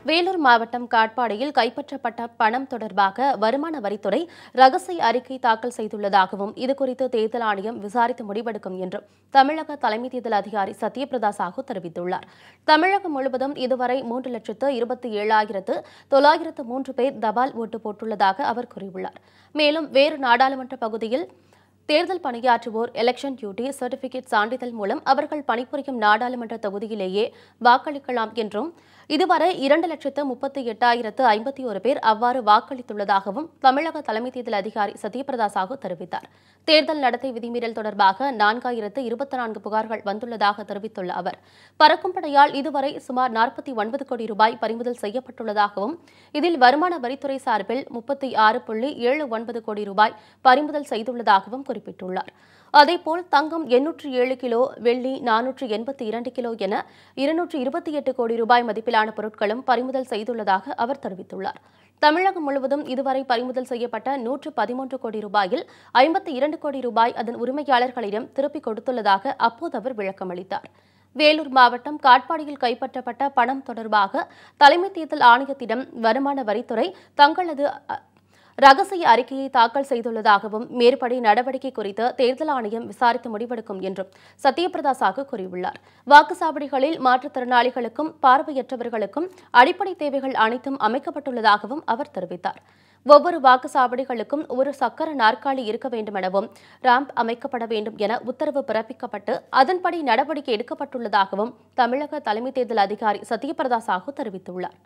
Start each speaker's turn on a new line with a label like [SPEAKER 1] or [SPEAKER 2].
[SPEAKER 1] வேலூர் மாவட்டம் காட்பாடியில் கைப்பற்றப்பட்ட பணம் தொடர்பாக வருமான வரித்துறை ரகசிய அறிக்கை தாக்கல் செய்துள்ளதாகவும் இதுகுறித்து தேர்தல் ஆணையம் விசாரித்து முடிவெடுக்கும் என்றும் தமிழக தலைமை தேர்தல் அதிகாரி சத்யபிரதா சாஹூ தெரிவித்துள்ளார். தமிழகம் முழுவதும் இதுவரை 3,27,903 பேர் தபால் ஓட்டு போட்டுள்ளதாக அவர் கூறியுள்ளார். மேலும் வேறு நாடாளுமன்ற பகுதியில் தேர்தல் பணியாற்றுவோர் எலெக்ஷன் டியூட்டி சர்டிபிகேட் சான்றிதழ் மூலம் அவர்கள் பணிபுரியும் நாடாளுமன்ற தொகுதியிலேயே வாக்களிக்கலாம் என்றும் இதுவரை 2,38,051 பேர் அவ்வாறு வாக்களித்துள்ளதாகவும் தமிழக தலைமை தேர்தல் அதிகாரி சத்யபிரதா சாஹூ தெரிவித்தார். தேர்தல் நடத்தை விதிமீறல் தொடர்பாக 4,024 புகார்கள் வந்துள்ளதாக தெரிவித்துள்ள அவர், பறக்கும் படையால் இதுவரை சுமார் 49 கோடி ரூபாய் பறிமுதல் செய்யப்பட்டுள்ளதாகவும் இதில் வருமான வரித்துறை சார்பில் 36.79 கோடி ரூபாய் பறிமுதல் செய்துள்ளதாகவும் குறிப்பிட்டுள்ளார். அதேபோல் தங்கம் 807 கிலோ, வெள்ளி 482 கிலோ என 228 கோடி ரூபாய் மதிப்பிலான பொருட்களும் பறிமுதல் செய்துள்ளதாக அவர் தெரிவித்துள்ளார். தமிழகம் முழுவதும் இதுவரை பறிமுதல் செய்யப்பட்ட 113 கோடி ரூபாயில் 52 கோடி ரூபாய் அதன் உரிமையாளர்களிடம் திருப்பிக் கொடுத்துள்ளதாக அப்போது அவர் விளக்கமளித்தார். வேலூர் மாவட்டம் காட்பாடியில் கைப்பற்றப்பட்ட பணம் தொடர்பாக தலைமை தேர்தல் ஆணையத்திடம் வருமான வரித்துறை தங்களது ரகசிய அறிக்கையை தாக்கல் செய்துள்ளதாகவும் மேற்படி நடவடிக்கை குறித்து தேர்தல் ஆணையம் விசாரித்து முடிவெடுக்கும் என்றும் சத்யபிரதா சாஹூ கூறியுள்ளார். வாக்குச்சாவடிகளில் மாற்றுத்திறனாளிகளுக்கும் பார்வையற்றவர்களுக்கும் அடிப்படை தேவைகள் அனைத்தும் அமைக்கப்பட்டுள்ளதாகவும் அவர் தெரிவித்தார். ஒவ்வொரு வாக்குச்சாவடிகளுக்கும் ஒரு சக்கர நாற்காலி இருக்க வேண்டுமெனவும் ராம்ப் அமைக்கப்பட வேண்டும் என உத்தரவு பிறப்பிக்கப்பட்டு அதன்படி நடவடிக்கை எடுக்கப்பட்டுள்ளதாகவும் தமிழக தலைமை தேர்தல் அதிகாரி சத்யபிரதா சாஹூ தெரிவித்துள்ளார்.